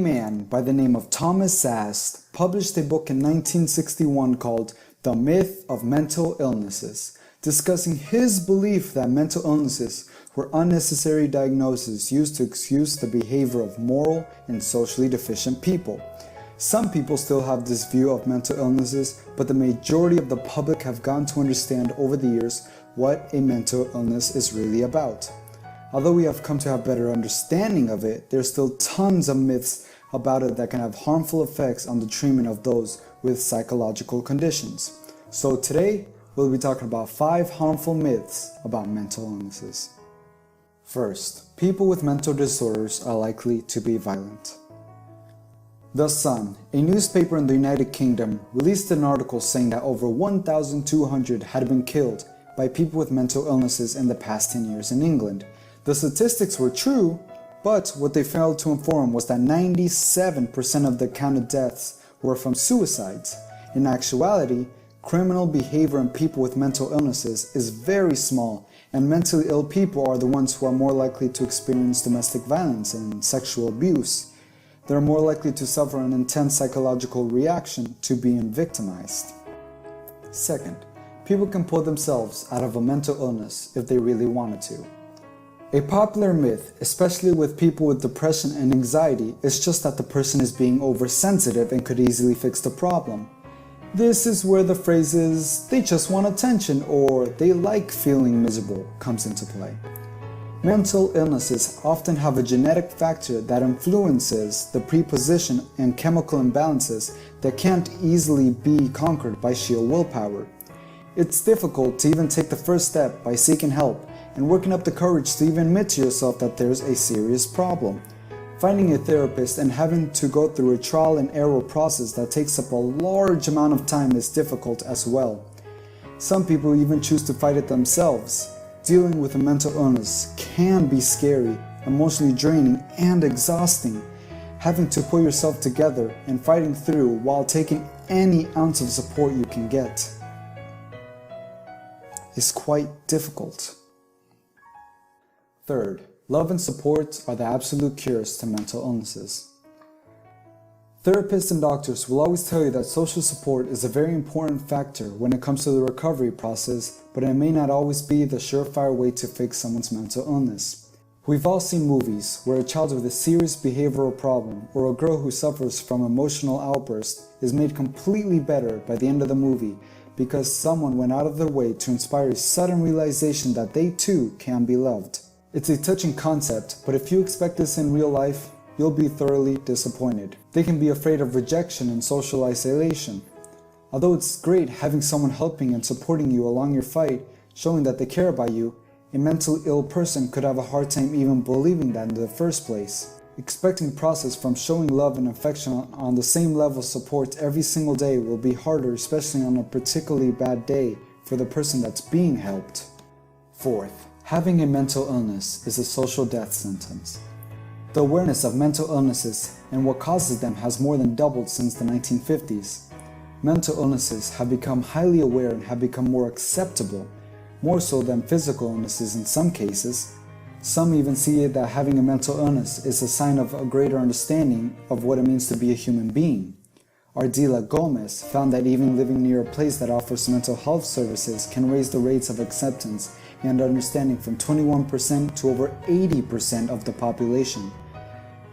A man by the name of Thomas Sast published a book in 1961 called The Myth of Mental Illnesses, discussing his belief that mental illnesses were unnecessary diagnoses used to excuse the behavior of moral and socially deficient people. Some people still have this view of mental illnesses, but the majority of the public have gotten to understand over the years what a mental illness is really about. Although we have come to have better understanding of it, there's still tons of myths about it that can have harmful effects on the treatment of those with psychological conditions. So today, we'll be talking about 5 harmful myths about mental illnesses. First, people with mental disorders are likely to be violent. The Sun, a newspaper in the United Kingdom, released an article saying that over 1,200 had been killed by people with mental illnesses in the past 10 years in England. The statistics were true, but what they failed to inform was that 97% of the counted deaths were from suicides. In actuality, criminal behavior in people with mental illnesses is very small, and mentally ill people are the ones who are more likely to experience domestic violence and sexual abuse. They're more likely to suffer an intense psychological reaction to being victimized. Second, people can pull themselves out of a mental illness if they really wanted to. A popular myth, especially with people with depression and anxiety, is just that the person is being oversensitive and could easily fix the problem. This is where the phrases, "they just want attention" or "they like feeling miserable" comes into play. Mental illnesses often have a genetic factor that influences the preposition and chemical imbalances that can't easily be conquered by sheer willpower. It's difficult to even take the first step by seeking help and working up the courage to even admit to yourself that there's a serious problem. Finding a therapist and having to go through a trial and error process that takes up a large amount of time is difficult as well. Some people even choose to fight it themselves. Dealing with a mental illness can be scary, emotionally draining, and exhausting. Having to pull yourself together and fighting through while taking any ounce of support you can get is quite difficult. Third, love and support are the absolute cures to mental illnesses. Therapists and doctors will always tell you that social support is a very important factor when it comes to the recovery process, but it may not always be the surefire way to fix someone's mental illness. We've all seen movies where a child with a serious behavioral problem or a girl who suffers from emotional outbursts is made completely better by the end of the movie because someone went out of their way to inspire a sudden realization that they too can be loved. It's a touching concept, but if you expect this in real life, you'll be thoroughly disappointed. They can be afraid of rejection and social isolation. Although it's great having someone helping and supporting you along your fight, showing that they care about you, a mentally ill person could have a hard time even believing that in the first place. Expecting the process from showing love and affection on the same level of support every single day will be harder, especially on a particularly bad day for the person that's being helped. Fourth, having a mental illness is a social death sentence. The awareness of mental illnesses and what causes them has more than doubled since the 1950s. Mental illnesses have become highly aware and have become more acceptable, more so than physical illnesses in some cases. Some even see that having a mental illness is a sign of a greater understanding of what it means to be a human being. Ardila Gomez found that even living near a place that offers mental health services can raise the rates of acceptance and understanding from 21% to over 80% of the population.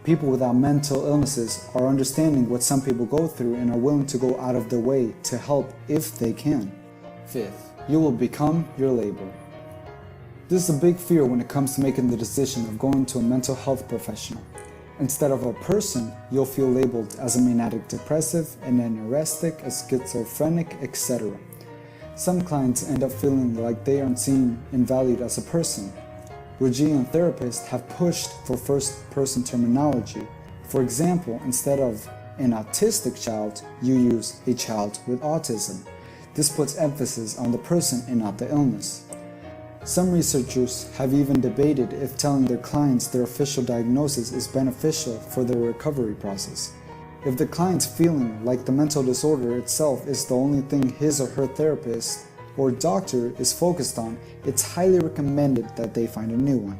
People without mental illnesses are understanding what some people go through and are willing to go out of their way to help if they can. Fifth, you will become your label. This is a big fear when it comes to making the decision of going to a mental health professional. Instead of a person, you'll feel labeled as a manic depressive, an anorexic, a schizophrenic, etc. Some clients end up feeling like they aren't seen and valued as a person. Bridgian therapists have pushed for first-person terminology. For example, instead of an autistic child, you use a child with autism. This puts emphasis on the person and not the illness. Some researchers have even debated if telling their clients their official diagnosis is beneficial for their recovery process. If the client's feeling like the mental disorder itself is the only thing his or her therapist or doctor is focused on, it's highly recommended that they find a new one.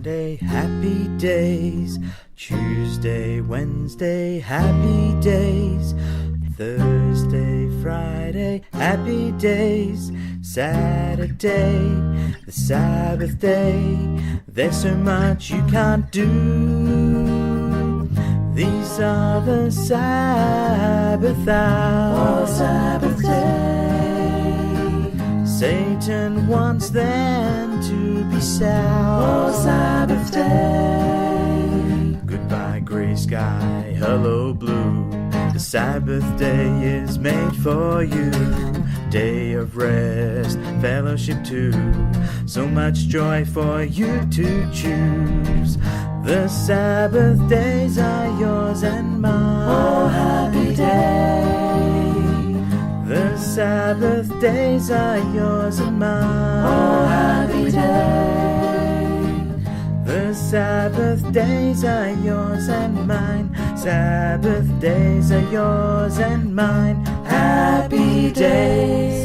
Monday, happy days. Tuesday, Wednesday, happy days. Thursday, Friday, happy days. Saturday, the Sabbath day. There's so much you can't do. These are the Sabbath hours. Oh, Sabbath day. Satan wants them to be sad. Oh, Sabbath day. Goodbye, gray sky, hello, blue. The Sabbath day is made for you. Day of rest, fellowship too. So much joy for you to choose. The Sabbath days are yours and mine. Oh, happy day. The Sabbath days are yours and mine. Oh, happy day. The Sabbath days are yours and mine. Sabbath days are yours and mine. Happy days.